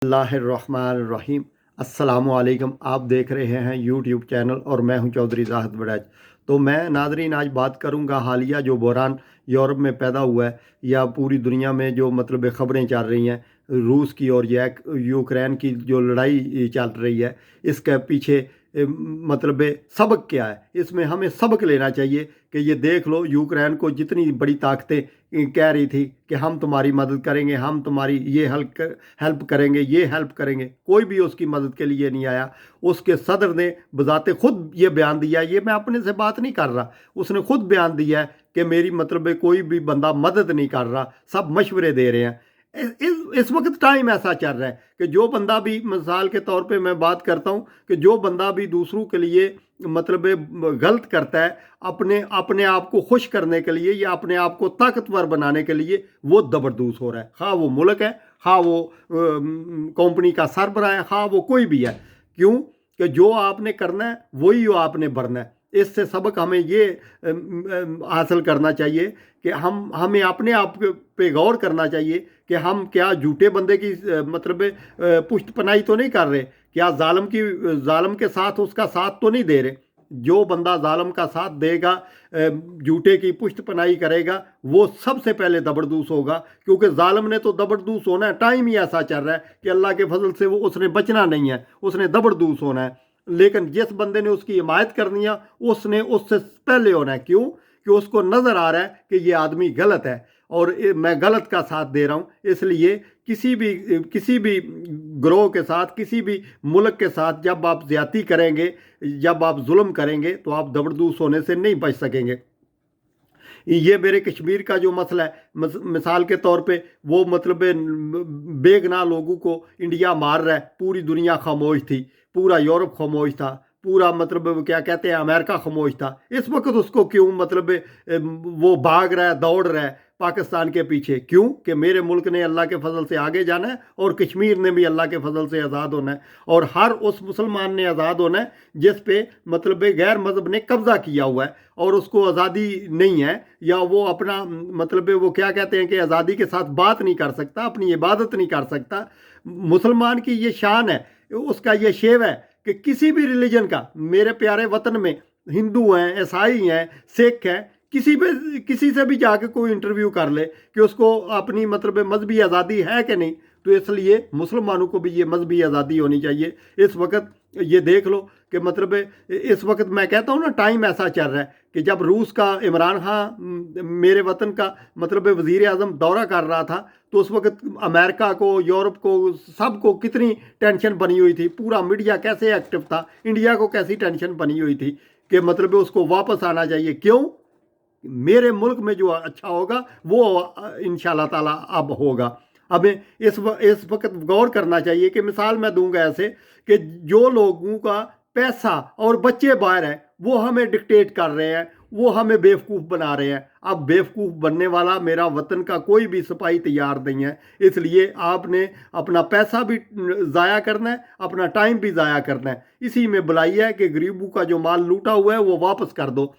बिस्मिल्लाहिर्रहमानिर्रहीम। अस्सलामुअलैकुम। आप देख रहे हैं यूट्यूब चैनल और मैं हूं चौधरी जाहिद बड़ैच। तो मैं नादरीन आज बात करूंगा हालिया जो बहरान यूरोप में पैदा हुआ है या पूरी दुनिया में जो ख़बरें चल रही हैं रूस की और यूक्रेन की जो लड़ाई चल रही है, इसके पीछे सबक क्या है। इसमें हमें सबक लेना चाहिए कि ये देख लो, यूक्रेन को जितनी बड़ी ताकतें कह रही थी कि हम तुम्हारी मदद करेंगे, हम तुम्हारी ये हेल्प करेंगे, ये हेल्प करेंगे, कोई भी उसकी मदद के लिए नहीं आया। उसके सदर ने बजाते खुद ये बयान दिया, ये मैं अपने से बात नहीं कर रहा, उसने खुद बयान दिया है कि मेरी कोई भी बंदा मदद नहीं कर रहा, सब मशवरे दे रहे हैं। इस वक्त टाइम ऐसा चल रहा है कि जो बंदा भी, मिसाल के तौर पे मैं बात करता हूँ कि जो बंदा भी दूसरों के लिए गलत करता है अपने अपने आप को खुश करने के लिए या अपने आप को ताकतवर बनाने के लिए, वो दबरदूस हो रहा है। हाँ वो मुल्क है, हाँ वो कंपनी का सरबराह है, हाँ वो कोई भी है। क्यों कि जो आपने करना है वही आपने बढ़ना है। इससे सबक हमें ये हासिल करना चाहिए कि हमें अपने आप पे गौर करना चाहिए कि हम क्या झूठे बंदे की पुष्टपनाही तो नहीं कर रहे, क्या जालिम के साथ उसका साथ तो नहीं दे रहे। जो बंदा जालिम का साथ देगा, झूठे की पुष्टपनाही करेगा, वो सबसे पहले दबरदूस होगा। क्योंकि जालिम ने तो दबरदूस होना है, टाइम ही ऐसा चल रहा है कि अल्लाह के फजल से वो उसने बचना नहीं है, उसने दबरदूस होना है। लेकिन जिस बंदे ने उसकी हिमायत करनी है उसने उससे पहले होना है। क्यों कि उसको नज़र आ रहा है कि ये आदमी गलत है और मैं गलत का साथ दे रहा हूँ। इसलिए किसी भी ग्रोह के साथ, किसी भी मुल्क के साथ जब आप ज़्यादती करेंगे, जब आप जुल्म करेंगे, तो आप दबरदूस होने से नहीं बच सकेंगे। ये मेरे कश्मीर का जो मसला है, मिसाल के तौर पे वो बेगुनाह लोगों को इंडिया मार रहा है, पूरी दुनिया खामोश थी, पूरा यूरोप खामोश था, पूरा क्या कहते हैं अमेरिका खामोश था। इस वक्त उसको क्यों वो भाग रहा है, दौड़ रहा है पाकिस्तान के पीछे? क्यों कि मेरे मुल्क ने अल्लाह के फजल से आगे जाना है और कश्मीर ने भी अल्लाह के फजल से आज़ाद होना है और हर उस मुसलमान ने आज़ाद होना है जिस पे गैर मजहब ने कब्जा किया हुआ है और उसको आज़ादी नहीं है, या वो अपना वो क्या कहते हैं कि आज़ादी के साथ बात नहीं कर सकता, अपनी इबादत नहीं कर सकता। मुसलमान की ये शान है, उसका ये शेव है कि किसी भी रिलीजन का, मेरे प्यारे वतन में हिंदू हैं, ईसाई हैं, सिख हैं, किसी से भी जाके कोई इंटरव्यू कर ले कि उसको अपनी मजहबी आज़ादी है कि नहीं। तो इसलिए मुसलमानों को भी ये मजहबी आज़ादी होनी चाहिए। इस वक्त ये देख लो कि इस वक्त मैं कहता हूँ ना, टाइम ऐसा चल रहा है कि जब रूस का इमरान खान मेरे वतन का वज़ीर आज़म दौरा कर रहा था, तो उस वक्त अमेरिका को, यूरोप को, सबको कितनी टेंशन बनी हुई थी। पूरा मीडिया कैसे एक्टिव था, इंडिया को कैसी टेंशन बनी हुई थी कि उसको वापस आना चाहिए। क्यों? मेरे मुल्क में जो अच्छा होगा वो इंशाल्लाह ताला अब होगा। हमें इस वक्त गौर करना चाहिए कि मिसाल मैं दूंगा ऐसे कि जो लोगों का पैसा और बच्चे बाहर हैं वो हमें डिक्टेट कर रहे हैं, वो हमें बेवकूफ़ बना रहे हैं। अब बेवकूफ़ बनने वाला मेरा वतन का कोई भी सिपाही तैयार नहीं है। इसलिए आपने अपना पैसा भी ज़ाया करना है, अपना टाइम भी ज़ाया करना है। इसी में भलाई है कि गरीबों का जो माल लूटा हुआ है वो वापस कर दो।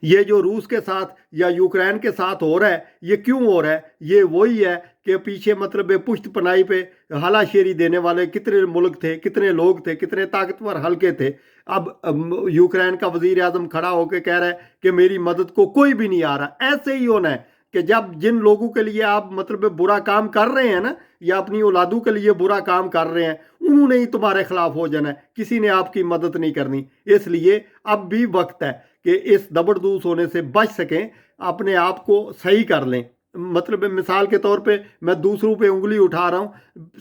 ये जो रूस के साथ या यूक्रेन के साथ हो रहा है, ये क्यों हो रहा है? ये वही है कि पीछे पुष्ट पनाही पे हलाशेरी देने वाले कितने मुल्क थे, कितने लोग थे, कितने ताकतवर हल्के थे। अब यूक्रेन का वजीर आजम खड़ा होकर कह रहा है कि मेरी मदद को कोई भी नहीं आ रहा। ऐसे ही होना है कि जब जिन लोगों के लिए आप बुरा काम कर रहे हैं ना, या अपनी औलादों के लिए बुरा काम कर रहे हैं, उन्होंने ही तुम्हारे खिलाफ हो जाना है, किसी ने आपकी मदद नहीं करनी। इसलिए अब भी वक्त है कि इस दबरदूस होने से बच सकें, अपने आप को सही कर लें। मिसाल के तौर पे मैं दूसरों पे उंगली उठा रहा हूँ,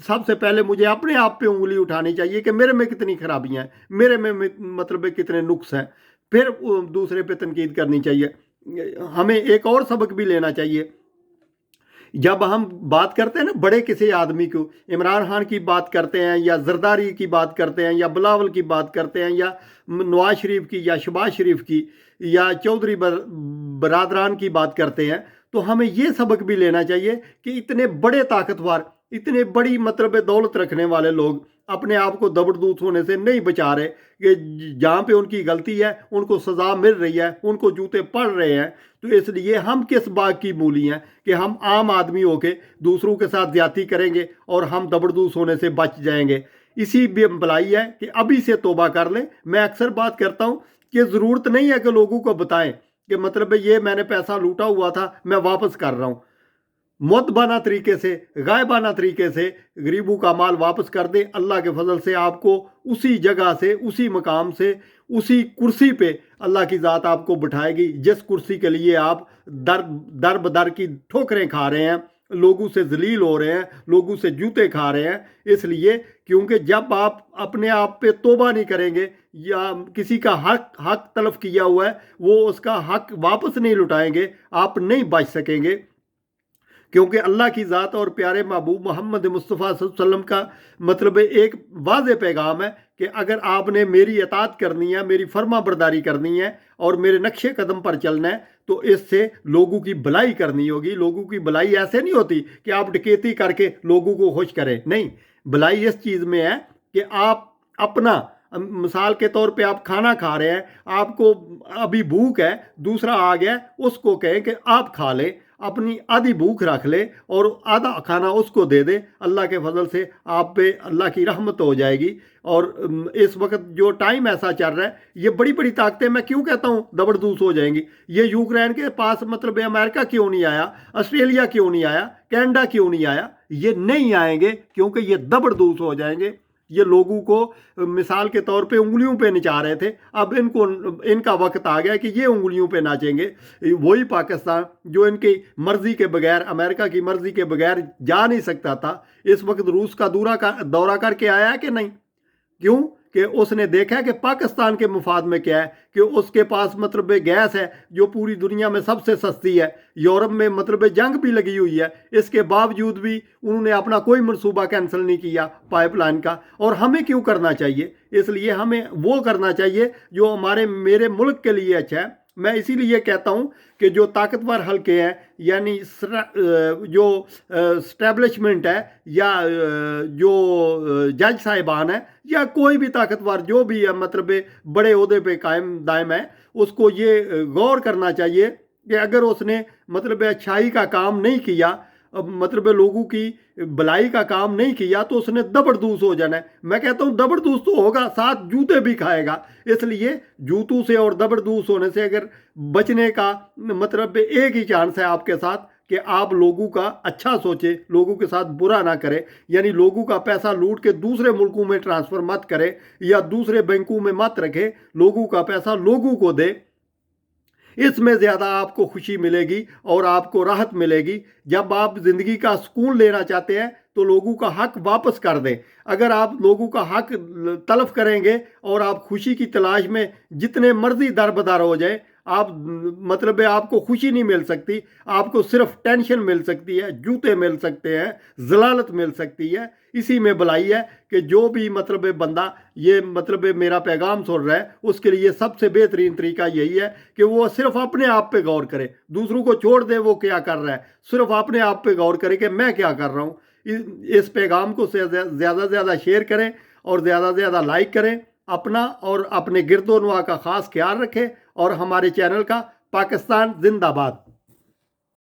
सबसे पहले मुझे अपने आप पे उंगली उठानी चाहिए कि मेरे में कितनी खराबियां हैं, मेरे में कितने नुक्स हैं, फिर दूसरे पे तनकीद करनी चाहिए। हमें एक और सबक भी लेना चाहिए। जब हम बात करते हैं ना बड़े किसी आदमी को, इमरान खान की बात करते हैं या जरदारी की बात करते हैं या बिलावल की बात करते हैं या नवाज शरीफ की या शहबाज शरीफ की या चौधरी बरादरान की बात करते हैं, तो हमें ये सबक भी लेना चाहिए कि इतने बड़े ताकतवर, इतने बड़ी दौलत रखने वाले लोग अपने आप को दबड़दूत होने से नहीं बचा रहे कि जहाँ पे उनकी गलती है उनको सज़ा मिल रही है, उनको जूते पड़ रहे हैं। तो इसलिए हम किस बात की मूली हैं कि हम आम आदमी होके दूसरों के साथ ज्यादती करेंगे और हम दबड़दूस होने से बच जाएंगे। इसी भी भलाई है कि अभी से तौबा कर लें। मैं अक्सर बात करता हूँ कि ज़रूरत नहीं है कि लोगों को बताएं कि मतलब ये मैंने पैसा लूटा हुआ था मैं वापस कर रहा हूँ। मुअद्दबाना तरीके से, गायबाना तरीके से गरीबों का माल वापस कर दे। अल्लाह के फजल से आपको उसी जगह से, उसी मकाम से, उसी कुर्सी पे अल्लाह की ज़ात आपको बिठाएगी जिस कुर्सी के लिए आप दर बदर की ठोकरें खा रहे हैं, लोगों से जलील हो रहे हैं, लोगों से जूते खा रहे हैं। इसलिए क्योंकि जब आप अपने आप पे तौबा नहीं करेंगे या किसी का हक तलफ किया हुआ है वो उसका हक वापस नहीं लुटाएंगे, आप नहीं बच सकेंगे। क्योंकि अल्लाह की ज़ात और प्यारे महबूब मोहम्मद मुस्तफ़ा सल्लल्लाहु अलैहि वसल्लम का मतलब एक वाज़े पैगाम है कि अगर आपने मेरी इताअत करनी है, मेरी फर्मा बरदारी करनी है और मेरे नक्शे कदम पर चलना है तो इससे लोगों की भलाई करनी होगी। लोगों की भलाई ऐसे नहीं होती कि आप डकैती करके लोगों को खुश करें, नहीं। भलाई इस चीज़ में है कि आप अपना, मिसाल के तौर पे आप खाना खा रहे हैं, आपको अभी भूख है, दूसरा आ गया, उसको कहें कि आप खा लें, अपनी आधी भूख रख ले और आधा खाना उसको दे दे। अल्लाह के फजल से आप पे अल्लाह की रहमत हो जाएगी। और इस वक्त जो टाइम ऐसा चल रहा है, ये बड़ी बड़ी ताकतें, मैं क्यों कहता हूँ दबड़दूस हो जाएंगी। ये यूक्रेन के पास मतलब अमेरिका क्यों नहीं आया, ऑस्ट्रेलिया क्यों नहीं आया, कनाडा क्यों नहीं आया, ये नहीं आएंगे क्योंकि ये दबड़दूस हो जाएंगे। ये लोगों को मिसाल के तौर पे उंगलियों पे नचा रहे थे, अब इनका वक्त आ गया कि ये उंगलियों पे नाचेंगे। वही पाकिस्तान जो इनकी मर्जी के बगैर, अमेरिका की मर्जी के बगैर जा नहीं सकता था, इस वक्त रूस का दौरा करके आया है कि नहीं? क्यों कि उसने देखा कि पाकिस्तान के मुफाद में क्या है कि उसके पास मतलब गैस है जो पूरी दुनिया में सबसे सस्ती है। यूरोप में मतलब जंग भी लगी हुई है, इसके बावजूद भी उन्होंने अपना कोई मंसूबा कैंसिल नहीं किया पाइपलाइन का। और हमें क्यों करना चाहिए? इसलिए हमें वो करना चाहिए जो मेरे मुल्क के लिए अच्छा है। मैं इसीलिए कहता हूँ कि जो ताकतवर हल्के हैं, यानी जो स्टैब्लिशमेंट है या जो जज साहिबान है या कोई भी ताकतवर जो भी है मतलब बड़े ओहदे पे कायम दायम है, उसको ये गौर करना चाहिए कि अगर उसने मतलब अच्छाई का काम नहीं किया, मतलब लोगों की भलाई का काम नहीं किया, तो उसने दबड़दूस हो जाना है। मैं कहता हूँ दबड़दूस तो होगा, साथ जूते भी खाएगा। इसलिए जूतों से और दबड़दूस होने से अगर बचने का मतलब एक ही चांस है आपके साथ कि आप लोगों का अच्छा सोचे, लोगों के साथ बुरा ना करें। यानी लोगों का पैसा लूट के दूसरे मुल्कों में ट्रांसफ़र मत करें या दूसरे बैंकों में मत रखें, लोगों का पैसा लोगों को दे। इसमें ज़्यादा आपको खुशी मिलेगी और आपको राहत मिलेगी। जब आप ज़िंदगी का सुकून लेना चाहते हैं तो लोगों का हक वापस कर दें। अगर आप लोगों का हक तलफ करेंगे और आप खुशी की तलाश में जितने मर्जी दरबदर हो जाए, आप मतलब आपको खुशी नहीं मिल सकती, आपको सिर्फ टेंशन मिल सकती है, जूते मिल सकते हैं, जलालत मिल सकती है। इसी में भलाई है कि जो भी मतलब बंदा ये मतलब मेरा पैगाम सुन रहा है, उसके लिए सबसे बेहतरीन तरीका यही है कि वो सिर्फ अपने आप पे गौर करे, दूसरों को छोड़ दे वो क्या कर रहा है, सिर्फ अपने आप पे गौर करे कि मैं क्या कर रहा हूँ। इस पैगाम को ज़्यादा से ज़्यादा शेयर करें और ज़्यादा से ज़्यादा लाइक करें। अपना और अपने गिरदोनवा का ख़ास ख्याल रखें और हमारे चैनल का पाकिस्तान जिंदाबाद।